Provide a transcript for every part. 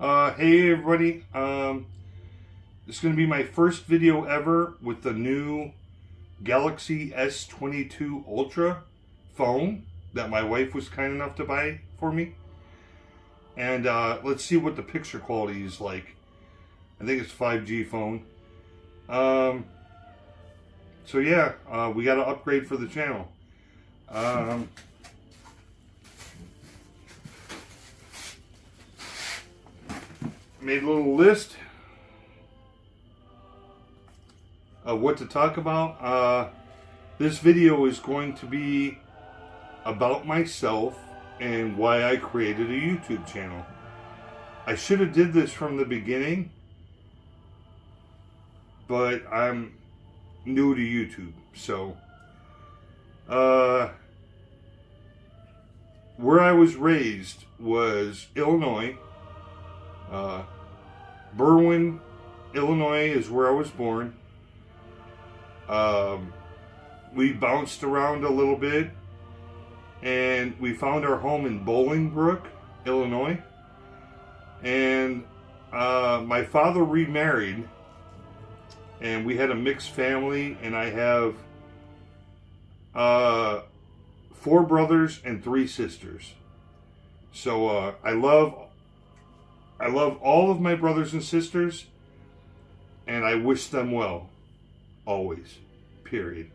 Hey everybody, this is going to be my first video ever with the new Galaxy S22 Ultra phone that my wife was kind enough to buy for me. And let's see what the picture quality is like. I think it's 5G phone. So yeah, we got to upgrade for the channel. Made a little list of what to talk about. This video is going to be about myself and why I created a YouTube channel. I should have did this from the beginning, but I'm new to YouTube, so where I was raised was Illinois. Berwyn, Illinois is where I was born. We bounced around a little bit, and we found our home in Bolingbrook, Illinois. And my father remarried, and we had a mixed family, and I have 4 brothers and 3 sisters. So I love all of my brothers and sisters, and I wish them well, always, period.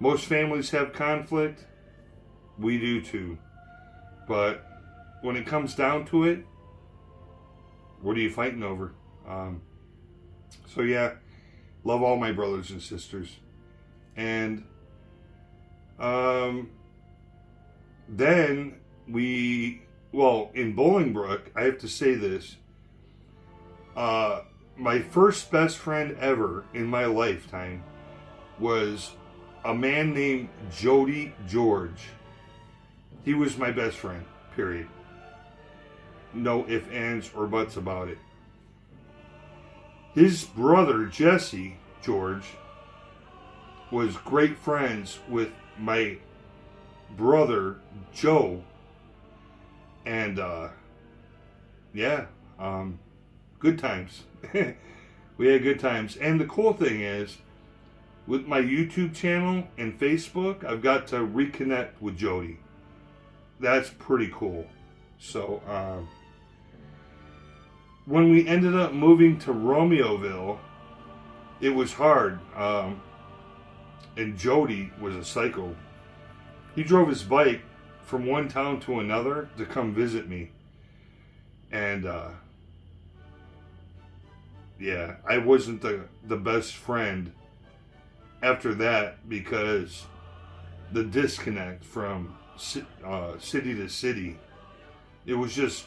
Most families have conflict. We do too. But when it comes down to it, what are you fighting over? So yeah, love all my brothers and sisters. And then in Bolingbrook, I have to say this. My first best friend ever in my lifetime was a man named Jody George. He was my best friend, period. No ifs, ands, or buts about it. His brother, Jesse George, was great friends with my brother, Joe. And, good times. We had good times. And the cool thing is, with my YouTube channel and Facebook, I've got to reconnect with Jody. That's pretty cool. So, when we ended up moving to Romeoville, it was hard. And Jody was a psycho. He drove his bike from one town to another to come visit me. And, yeah, I wasn't the best friend after that, because the disconnect from city to city, it was just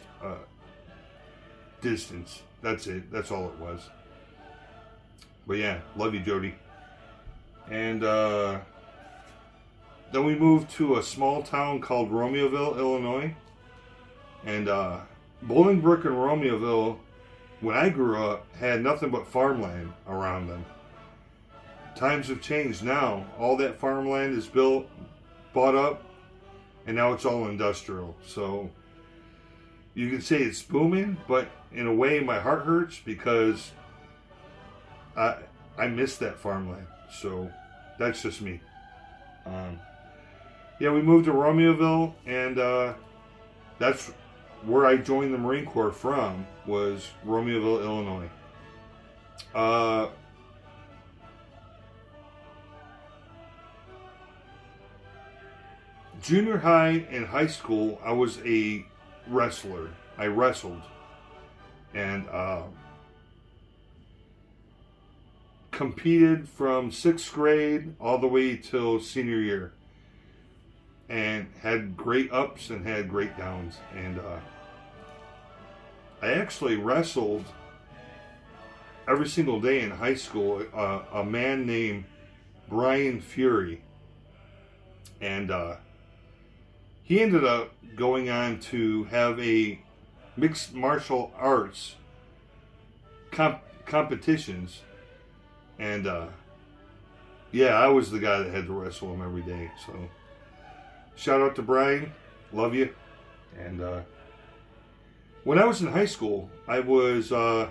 distance. That's it. That's all it was. But yeah, love you, Jody. And then we moved to a small town called Romeoville, Illinois. And Bolingbrook and Romeoville, when I grew up, had nothing but farmland around them. Times have changed now. All that farmland is bought up, and now it's all industrial. So you can say it's booming, but in a way my heart hurts, because I miss that farmland. So that's just me. Yeah, we moved to Romeoville, and that's where I joined the Marine Corps from, was Romeoville, Illinois. Junior high and high school, I was a wrestler. I wrestled. And competed from 6th grade all the way till senior year. And had great ups and had great downs. And I actually wrestled every single day in high school a man named Brian Fury. And he ended up going on to have a mixed martial arts competitions. And yeah, I was the guy that had to wrestle him every day. So shout out to Brian, love you. And When I was in high school, I was the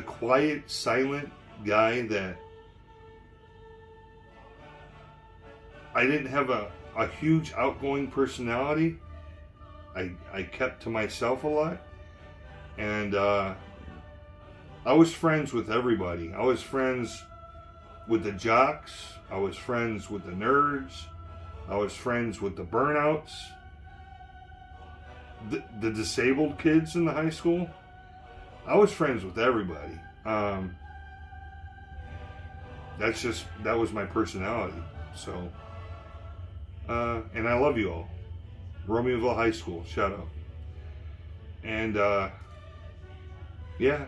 quiet, silent guy that I didn't have a huge outgoing personality. I kept to myself a lot. And I was friends with everybody. I was friends with the jocks. I was friends with the nerds. I was friends with the burnouts. The disabled kids in the high school. I was friends with everybody. That was my personality. So, and I love you all. Romeoville High School, shout out. And, yeah.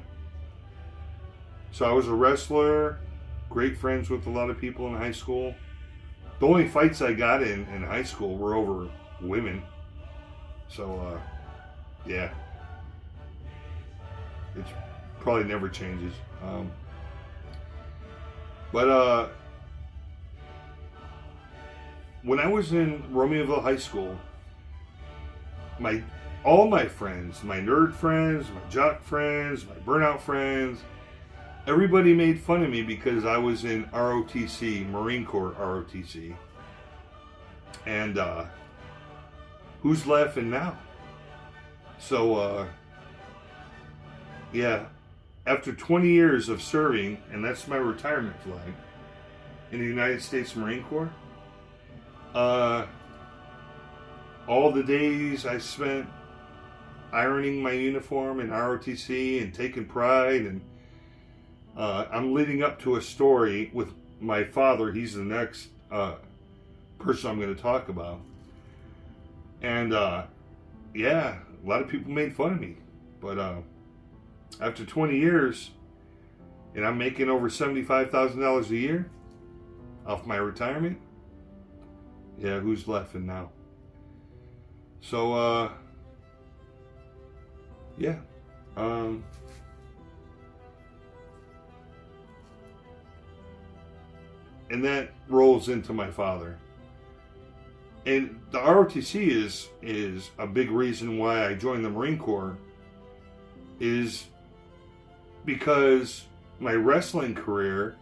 So I was a wrestler, great friends with a lot of people in high school. The only fights I got in high school were over women. So, yeah. It probably never changes. But when I was in Romeoville High School, all my friends, my nerd friends, my jock friends, my burnout friends, everybody made fun of me because I was in ROTC, Marine Corps ROTC. And who's laughing now? So, yeah, after 20 years of serving, and that's my retirement flag, in the United States Marine Corps, all the days I spent ironing my uniform in ROTC and taking pride, and I'm leading up to a story with my father. He's the next person I'm going to talk about. And yeah, a lot of people made fun of me. But after 20 years, and I'm making over $75,000 a year off my retirement, yeah, who's laughing now? So, yeah. And that rolls into my father. And the ROTC is a big reason why I joined the Marine Corps, is because my wrestling career,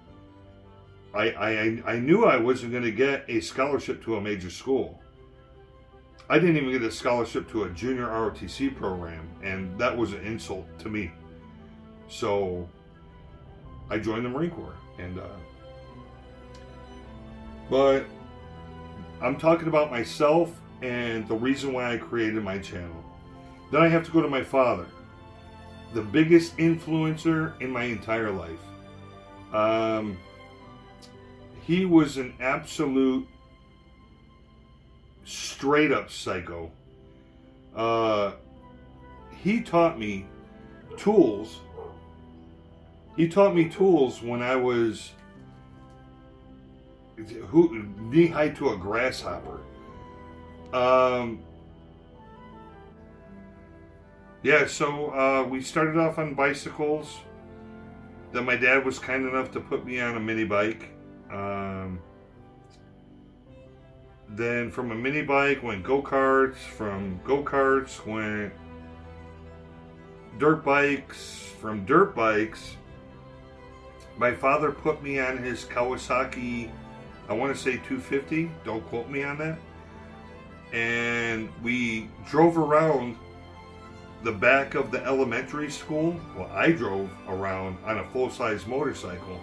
I knew I wasn't going to get a scholarship to a major school. I didn't even get a scholarship to a junior ROTC program, and that was an insult to me. So I joined the Marine Corps, and but I'm talking about myself and the reason why I created my channel. Then I have to go to my father, the biggest influencer in my entire life. He was an absolute straight up psycho. He taught me tools. He taught me tools when I was knee high to a grasshopper. Yeah, so we started off on bicycles. Then my dad was kind enough to put me on a mini bike. Then from a mini bike went go-karts. From go-karts went dirt bikes. From dirt bikes, my father put me on his Kawasaki, I want to say 250. Don't quote me on that. And we drove around the back of the elementary school. Well, I drove around on a full-size motorcycle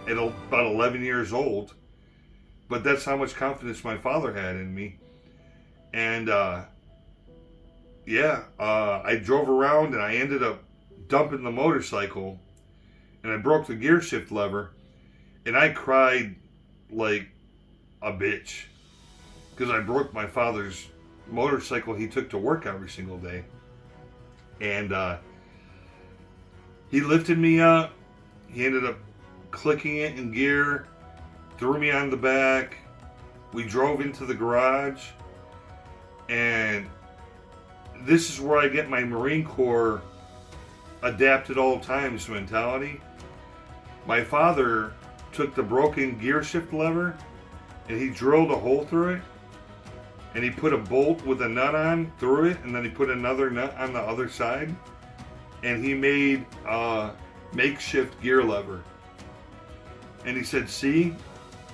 at about 11 years old. But that's how much confidence my father had in me. And yeah, I drove around and I ended up dumping the motorcycle, and I broke the gear shift lever, and I cried like a bitch because I broke my father's motorcycle he took to work every single day. And he lifted me up. He ended up clicking it in gear, threw me on the back. We drove into the garage, and this is where I get my Marine Corps adapt at all times mentality. My father took the broken gear shift lever and he drilled a hole through it, and he put a bolt with a nut on through it, and then he put another nut on the other side, and he made a makeshift gear lever. And he said, see,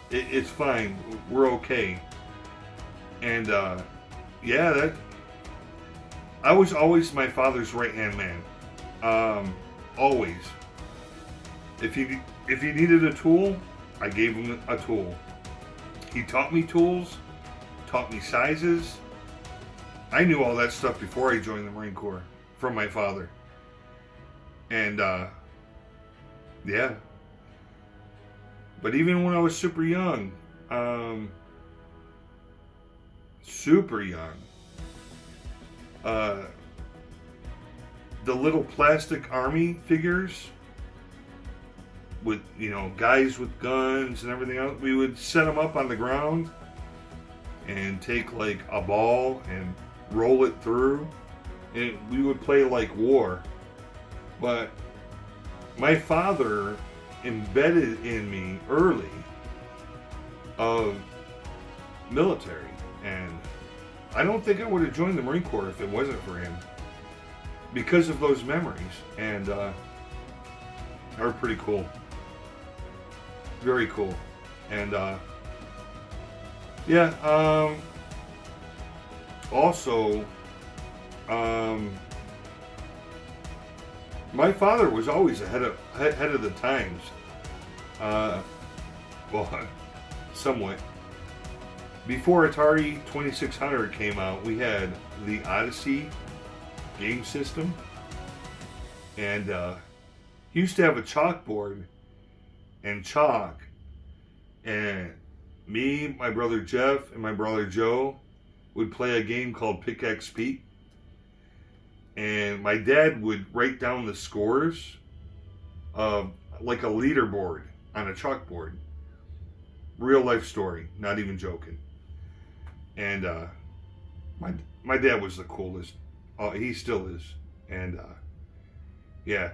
it's fine, we're okay. And yeah, I was always my father's right-hand man. Always. If he needed a tool, I gave him a tool. He taught me tools, taught me sizes. I knew all that stuff before I joined the Marine Corps from my father. And yeah. But even when I was super young, the little plastic army figures with, you know, guys with guns and everything else, we would set them up on the ground and take like a ball and roll it through, and we would play like war. But my father embedded in me early of military, and I don't think I would have joined the Marine Corps if it wasn't for him, because of those memories. And they were pretty cool, very cool. And yeah, also my father was always ahead of the times. Well, somewhat. Before Atari 2600 came out, we had the Odyssey game system, and he used to have a chalkboard and chalk, and me, my brother Jeff, and my brother Joe would play a game called Pickaxe Pete. And my dad would write down the scores, like a leaderboard on a chalkboard. Real life story, not even joking. And my dad was the coolest. He still is. And yeah.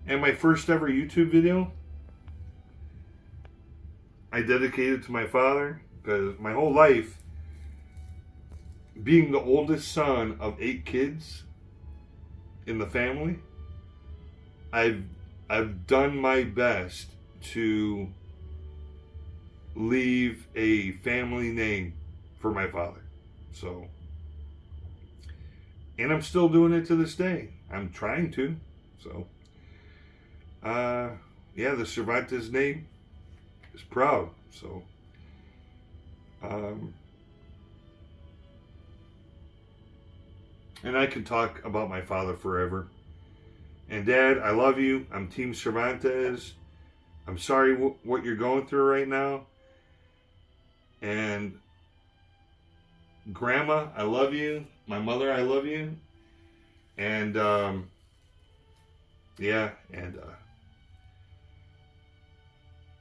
And my first ever YouTube video, I dedicated to my father, because my whole life, being the oldest son of 8 kids in the family, I've done my best to leave a family name for my father. So, and I'm still doing it to this day. I'm trying to. So, yeah, the Cervantes name is proud. So, and I can talk about my father forever. And Dad, I love you. I'm Team Cervantes. I'm sorry what you're going through right now. And Grandma, I love you. My mother, I love you. And yeah, and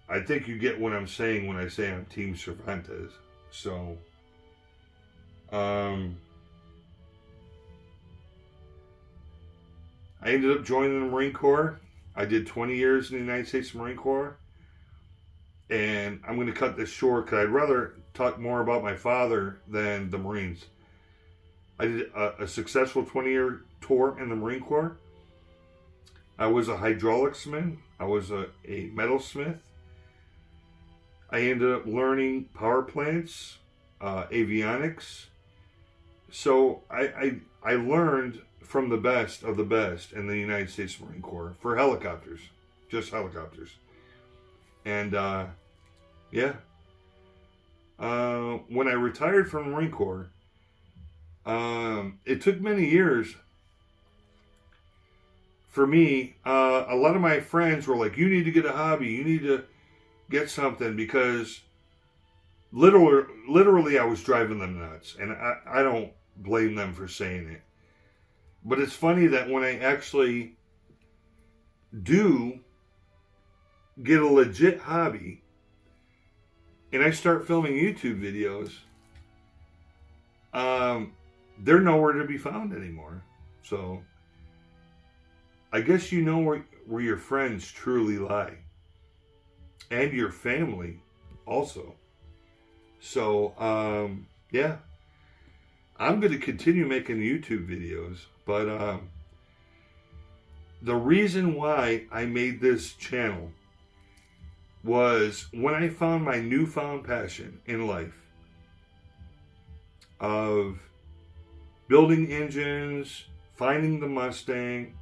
I think you get what I'm saying when I say I'm Team Cervantes. So, I ended up joining the Marine Corps. I did 20 years in the United States Marine Corps. And I'm going to cut this short because I'd rather talk more about my father than the Marines. I did a successful 20-year tour in the Marine Corps. I was a hydraulicsman. I was a metalsmith. I ended up learning power plants, avionics. So I learned from the best of the best in the United States Marine Corps for helicopters, just helicopters. And yeah, when I retired from the Marine Corps, it took many years for me. A lot of my friends were like, you need to get a hobby, you need to get something, because literally I was driving them nuts. And I don't blame them for saying it. But it's funny that when I actually do get a legit hobby and I start filming YouTube videos, they're nowhere to be found anymore. So I guess you know where your friends truly lie, and your family also. So yeah, I'm going to continue making YouTube videos, but the reason why I made this channel was when I found my newfound passion in life of building engines, finding the Mustang,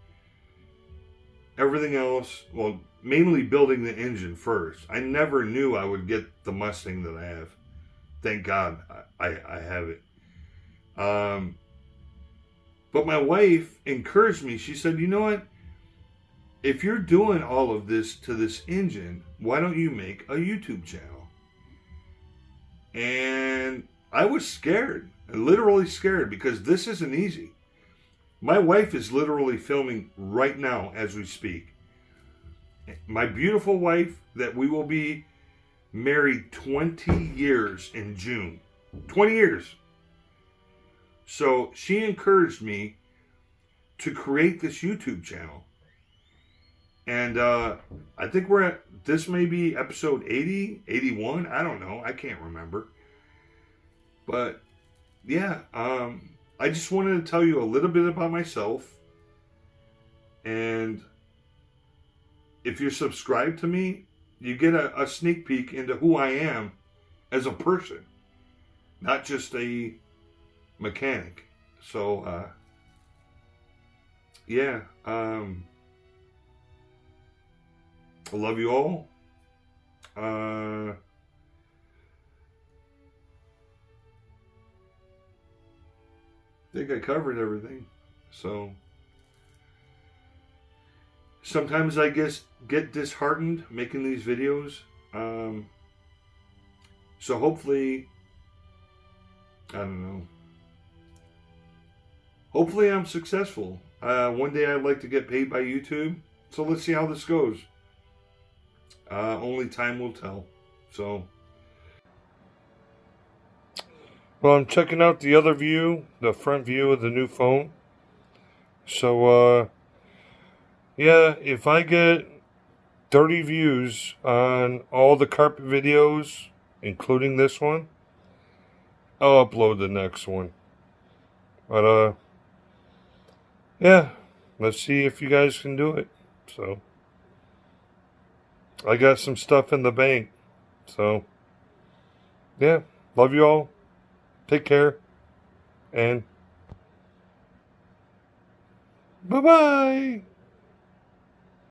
everything else. Well, mainly building the engine first. I never knew I would get the Mustang that I have. Thank God I have it. But my wife encouraged me. She said, you know what? If you're doing all of this to this engine, why don't you make a YouTube channel? And I was scared, literally scared, because this isn't easy. My wife is literally filming right now as we speak. My beautiful wife that we will be married 20 years in June. 20 years. So she encouraged me to create this YouTube channel. And I think we're at, this may be episode 80, 81. I don't know. I can't remember. But yeah, I just wanted to tell you a little bit about myself. And if you're subscribed to me, you get a sneak peek into who I am as a person, not just a mechanic. So, yeah, I love you all. I think I covered everything. So sometimes I guess get disheartened making these videos. So hopefully, I don't know. Hopefully I'm successful. One day I'd like to get paid by YouTube. So let's see how this goes. Only time will tell. So, well, I'm checking out the other view, the front view of the new phone. So, yeah, if I get 30 views on all the carpet videos, including this one, I'll upload the next one. But, yeah, let's see if you guys can do it. So, I got some stuff in the bank. So, yeah, love you all. Take care. And bye-bye.